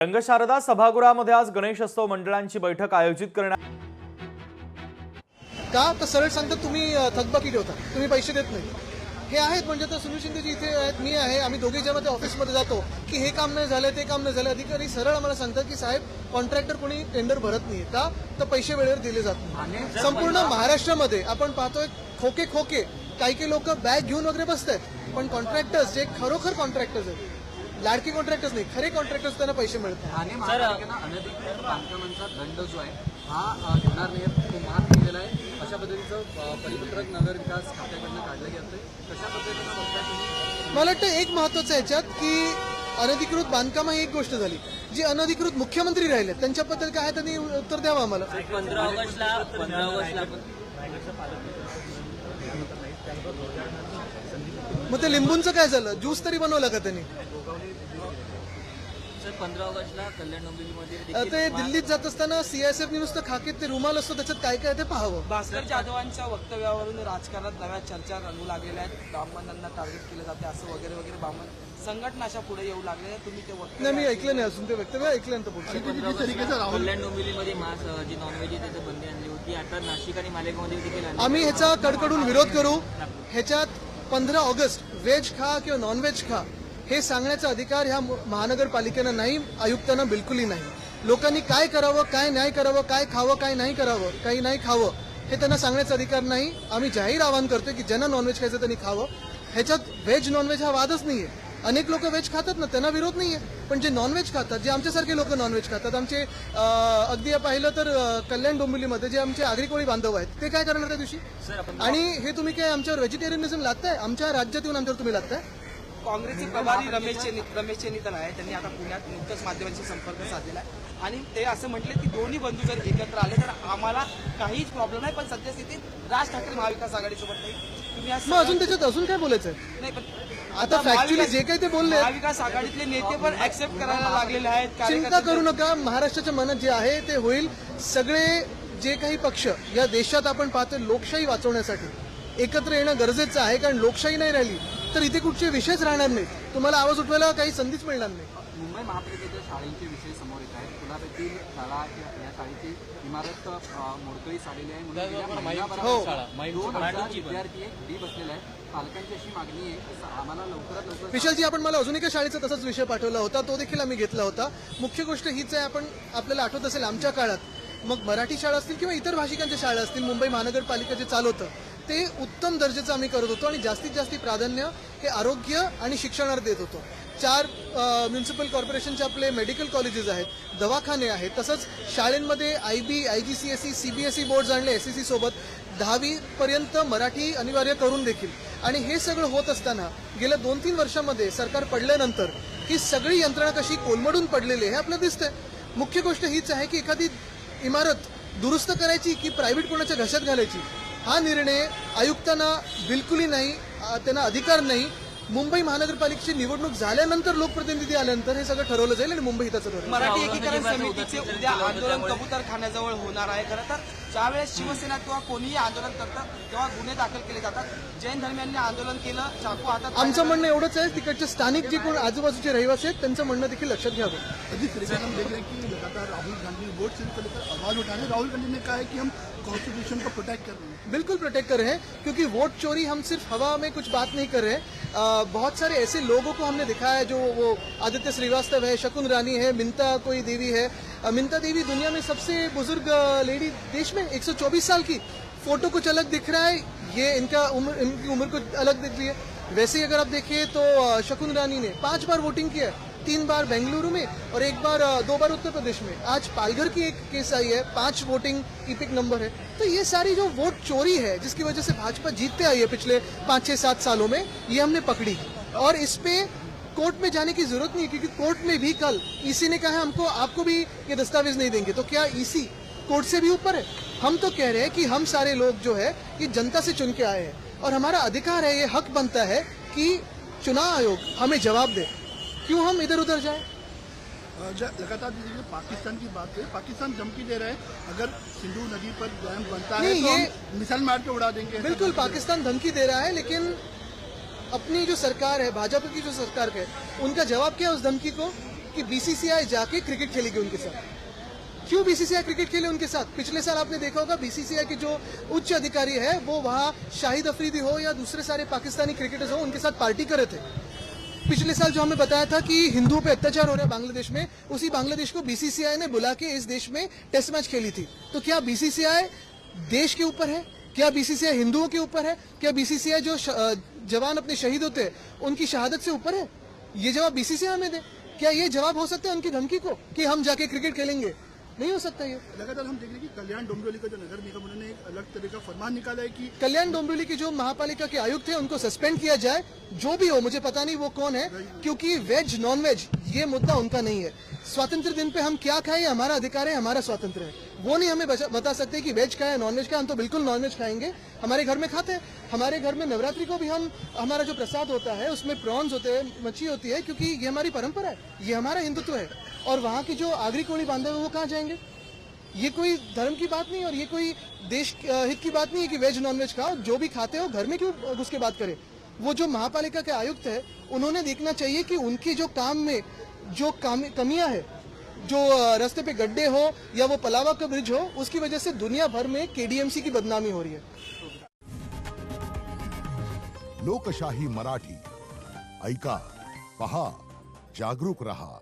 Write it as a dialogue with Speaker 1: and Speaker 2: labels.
Speaker 1: रंगशारदा सभागृहामध्ये आज गणेशोत्सव मंडळांची बैठक आयोजित करण्यात
Speaker 2: का तर सरळ सांगतात तुम्ही थकबाकी ठेवता, तुम्ही पैसे देत नाही. हे आहेत म्हणजे तर सुनील शिंदेजी इथे आहेत, मी आहे, आम्ही दोघे जेव्हा त्या ऑफिसमध्ये जातो की हे काम नाही झालं ते काम नाही झालं, अधिकारी सरळ आम्हाला सांगतात की साहेब कॉन्ट्रॅक्टर कोणी टेंडर भरत नाही. का तर पैसे वेळेवर दिले जात नाही. संपूर्ण महाराष्ट्रामध्ये आपण पाहतोय खोके खोके काही लोक बॅग घेऊन वगैरे बसतात, पण कॉन्ट्रॅक्टर्स जे खरोखर कॉन्ट्रॅक्टर्स आहेत, लाडकी कॉन्ट्रॅक्टर्स नाही, खरे कॉन्ट्रॅक्टर्स त्यांना पैसे मिळतात.
Speaker 3: आणि महापालिकेनं अनधिकृत बांधकामांचा दंड जो आहे हा घेणार नाही, तो माफ केलेला आहे. अशा पद्धतीचं परिपत्रक नगर विकास खात्याकडनं काढलं गेलं. कशा पद्धतीनं बघताय तुम्ही?
Speaker 2: मला वाटतं एक महत्वाचं याच्यात की अनधिकृत बांधकाम ही एक गोष्ट झाली. जी अनधिकृत मुख्यमंत्री राहिले त्यांच्याबद्दल काय आहे त्यांनी उत्तर द्यावं आम्हाला.
Speaker 4: 15 ऑगस्टला
Speaker 2: मग ते लिंबूंचं काय झालं? ज्यूस तरी बनवलं का त्यांनी?
Speaker 4: 15 ऑगस्टला कल्याण डोंबिवलीमध्ये
Speaker 2: ते दिल्लीत जात असताना सीआयएसएफ नुसतं खाकीत ते रुमाल असतो त्याच्यात काय काय ते पाहावं.
Speaker 5: भास्कर जाधवांच्या वक्तव्यावरून राजकारणात नव्या चर्चा रंगू लागलेल्या आहेत. ब्राह्मणांना टार्गेट केलं जाते असं वगैरे वगैरे ब्राह्मण संघटना अशा पुढे येऊ लागले. तुम्ही ते वक्तव्य
Speaker 2: नाही, मी ऐकलं नाही अजून ते वक्तव्य ऐकल्यानंतर पुढचं.
Speaker 4: कल्याण डोंबिवलीमध्ये मास जी नॉनव्हेज आहे त्याची बंदी आणली होती. आता नाशिक आणि मालेगावमध्ये देखील आणली.
Speaker 2: आम्ही ह्याचा कडकडून विरोध करू. ह्याच्यात 15 ऑगस्ट व्हेज खा किंवा नॉनव्हेज खा हे सांगण्याचा अधिकार ह्या महानगरपालिकेनं नाही, आयुक्तांना बिलकुलही नाही. लोकांनी काय करावं, काय नाही करावं, काय खावं, काय नाही करावं, काही नाही खावं हे त्यांना सांगण्याचा अधिकार नाही. आम्ही जाहीर आवाहन करतोय की ज्यांना नॉनव्हेज खायचं त्यांनी खावं. ह्याच्यात व्हेज नॉनव्हेज हा वादच नाहीये. अनेक लोक व्हेज खातात ना, त्यांना विरोध नाहीये, पण जे नॉनव्हेज खातात, जे आमच्यासारखे लोक नॉनव्हेज खातात, आमचे अगदी पाहिलं तर कल्याण डोंबिवलीमध्ये जे आमचे आगरी बांधव आहेत ते काय करणार त्या दिवशी? आणि हे तुम्ही काय आमच्यावर व्हेजिटेरियनिझम लादताय? आमच्या राज्यात येऊन आमच्यावर तुम्ही लादताय?
Speaker 5: काँग्रेसचे प्रभारी रमेश चेन्नीताल आहे, त्यांनी आता पुण्यात नुकतंच माध्यमांशी संपर्क साधलेला आहे आणि ते असं म्हटले की दोन्ही बंधू जर एकत्र आले तर आम्हाला काहीच प्रॉब्लेम नाही, पण सध्या स्थितीत राज ठाकरे महाविकास आघाडीसोबत नाही. तुम्ही
Speaker 2: मग अजून त्याच्यात अजून काय बोलायचं?
Speaker 5: नाही, पण
Speaker 2: आता फॅक्च्युअली जे काही ते बोलले,
Speaker 5: महाविकास आघाडीतले नेते पण ऍक्सेप्ट करायला लागलेले आहेत.
Speaker 2: चिंता करू नका, महाराष्ट्राच्या मनात जे आहे ते होईल. सगळे जे काही पक्ष या देशात आपण पाहतो लोकशाही वाचवण्यासाठी एकत्र येणं गरजेचं आहे, कारण लोकशाही नाही राहिली तर इथे कुठचे विषयच राहणार नाही. तुम्हाला आवाज उठवायला काही संधीच मिळणार नाही.
Speaker 3: मुंबई महापालिकेच्या शाळेचे विषय समोर येत आहेत. पुण्यातील शाळा या शाळेची इमारत मोडकळीस आलेली आहे. म्हणून 2,000 विद्यार्थी डी बसलेले आहेत. पालकांची अशी मागणी आहे की आम्हाला लवकरात लवकर.
Speaker 2: विशालजी, आपण मला अजून एका शाळेचा तसाच विषय पाठवला होता, तो देखील आम्ही घेतला होता. मुख्य गोष्ट हीच आहे, आपल्याला आठवत असेल आमच्या काळात मग मराठी शाळा असतील किंवा इतर भाषिकांच्या शाळा असतील, मुंबई महानगरपालिका जे चालवतं ते उत्तम दर्जाचं आम्ही करत होतो आणि जास्तीत जास्त प्राधान्य हे आरोग्य आणि शिक्षणावर देत होतो. 4 म्युन्सिपल कॉर्पोरेशनचे आपले मेडिकल कॉलेजेस आहेत, दवाखाने आहेत, तसंच शाळेंमध्ये IB, IGCSE, CBSE बोर्ड्स आणले SSE सोबत. 10वी पर्यंत मराठी अनिवार्य करून देखील. आणि हे सगळं होत असताना गेल्या 2-3 वर्षामध्ये सरकार पडल्यानंतर ही सगळी यंत्रणा कशी कोलमडून पडलेली आहे हे आपल्याला दिसतंय. मुख्य गोष्ट हीच आहे की एखादी इमारत दुरुस्त करायची की प्रायव्हेट कोणाच्या घशात घालायची हा निर्णय आयुक्तांना बिलकुलही नाही, त्यांना अधिकार नाही. मुंबई महानगरपालिकेची निवडणूक झाल्यानंतर लोकप्रतिनिधी आल्यानंतर हे सगळं ठरवलं जाईल आणि मुंबई हिताचं ठरवलं.
Speaker 5: मराठी एकीकरण समितीचे उद्या आंदोलन कबूतरखान्याजवळ होणार आहे. खरं तर ज्यावेळेस शिवसेना किंवा कोणीही आंदोलन करतं तेव्हा गुन्हे दाखल केले जातात. जैन धर्मियांनी आंदोलन केलं, चाकू हातात.
Speaker 2: आमचं म्हणणं एवढंच आहे, तिकडचे स्थानिक जे कोण आजूबाजूचे रहिवासी आहेत त्यांचं म्हणणं देखील लक्षात घ्यावं.
Speaker 6: जिस तरीके से हम देख रहे हैं कि लगातार राहुल गांधी वोट से लेकर आवाज उठा रहे हैं. राहुल गांधी ने कहा है कि हम कॉन्स्टिट्यूशन को प्रोटेक्ट कर रहे हैं.
Speaker 2: बिल्कुल प्रोटेक्ट कर रहे हैं, क्योंकि वोट चोरी हम सिर्फ हवा में कुछ बात नहीं कर रहे हैं. बहुत सारे ऐसे लोगों को हमने दिखाया है, जो वो आदित्य श्रीवास्तव है, शकुन रानी है, मिंता कोई देवी है. मिंता देवी दुनिया में सबसे बुजुर्ग लेडी देश में, 124 साल की. फोटो कुछ अलग दिख रहा है, ये इनकी उम्र कुछ अलग दिख रही है. वैसे ही अगर आप देखिए तो शकुन रानी ने 5 बार वोटिंग किया है, 3 बार बेंगलुरु में और 2 बार उत्तर प्रदेश में. आज पालघर की एक केस आई है, 5 वोटिंग इपिक नंबर है. तो ये सारी जो वोट चोरी है जिसकी वजह से भाजपा जीतते आई है पिछले 5-6-7 सालों में, ये हमने पकड़ी. और इस पे कोर्ट में जाने की जरूरत नहीं है, क्योंकि कोर्ट में भी कल ईसी ने कहा हमको आपको भी ये दस्तावेज नहीं देंगे. तो क्या ईसी कोर्ट से भी ऊपर है? हम तो कह रहे हैं कि हम सारे लोग जो है ये जनता से चुन के आए हैं और हमारा अधिकार है, ये हक बनता है कि चुनाव आयोग हमें जवाब दे. क्यों हम इधर उधर जाए?
Speaker 6: लगातार पाकिस्तान की बात है, पाकिस्तान धमकी दे रहा है अगर सिंधु नदी पर डैम बनता है
Speaker 2: नहीं,
Speaker 6: तो
Speaker 2: ये
Speaker 6: हम मिसाइल मार के उड़ा देंगे.
Speaker 2: बिल्कुल पाकिस्तान धमकी दे रहा है, लेकिन अपनी जो सरकार है, भाजपा की जो सरकार है, उनका जवाब क्या है उस धमकी को? कि कि बीसीसीआई जाके क्रिकेट खेलेगी उनके साथ। क्यों बीसीसीआई क्रिकेट खेले उनके साथ? पिछले साल आपने देखा होगा बीसीसीआई के जो उच्च अधिकारी है वो वहां शाहिद अफरीदी हो या दूसरे सारे पाकिस्तानी क्रिकेटर्स हो, उनके साथ पार्टी कर रहे थे। पिछले साल जो हमें बताया था कि हिंदुओं पे अत्याचार हो रहा है बांग्लादेश में, उसी बांग्लादेश को बीसीसीआई ने बुला के इस देश में टेस्ट मैच खेली थी। तो क्या बीसीसीआई देश के ऊपर है? क्या बीसीसीआई हिंदुओं के ऊपर है? क्या बीसीसीआई जो जवान अपने शहीद होते हैं उनकी शहादत से ऊपर है? ये जवाब बीसीसीआई हमें दे। क्या ये जवाब हो सकता है उनकी धमकी को कि हम जाके क्रिकेट खेलेंगे? नहीं हो सकता ये।
Speaker 6: लगातार हम देख रहे हैं कि कल्याण डोंबिवली का जो नगर निगम उन्होंने एक अलग तरह का फरमान निकाला है कि
Speaker 2: कल्याण डोंबिवली की जो महापालिका के आयुक्त है उनको सस्पेंड किया जाए, जो भी हो, मुझे पता नहीं वो कौन है, क्योंकि वेज नॉन वेज ये मुद्दा उनका नहीं है। स्वतंत्र दिन पे हम क्या खाएं, हमारा अधिकार है, हमारा स्वातंत्र है। वो नहीं हमें बता सकते कि वेज खाएं नॉन वेज खाएं। हम तो बिल्कुल नॉन वेज खाएंगे, हमारे घर में खाते हैं। हमारे घर में नवरात्रि को भी हमारा जो प्रसाद होता है उसमें प्रॉन्स होते हैं, मच्छी होती है, क्योंकि ये हमारी परंपरा है, ये हमारा हिंदुत्व है। और वहाँ की जो आगरी कोड़ी बांधे हुए वो कहाँ जाएंगे? ये कोई धर्म की बात नहीं और ये कोई देश हित की बात नहीं है कि वेज नॉन वेज खाओ। जो भी खाते हो घर में क्यों घुस के बात करें? वो जो महापालिका के आयुक्त है उन्होंने देखना चाहिए कि उनकी जो काम में जो कमियां है, जो रास्ते पे गड्ढे हो या वो पलावा का ब्रिज हो, उसकी वजह से दुनिया भर में केडीएमसी की बदनामी हो रही है।
Speaker 7: लोकशाही मराठी ऐका, पहा, जागरूक रहा।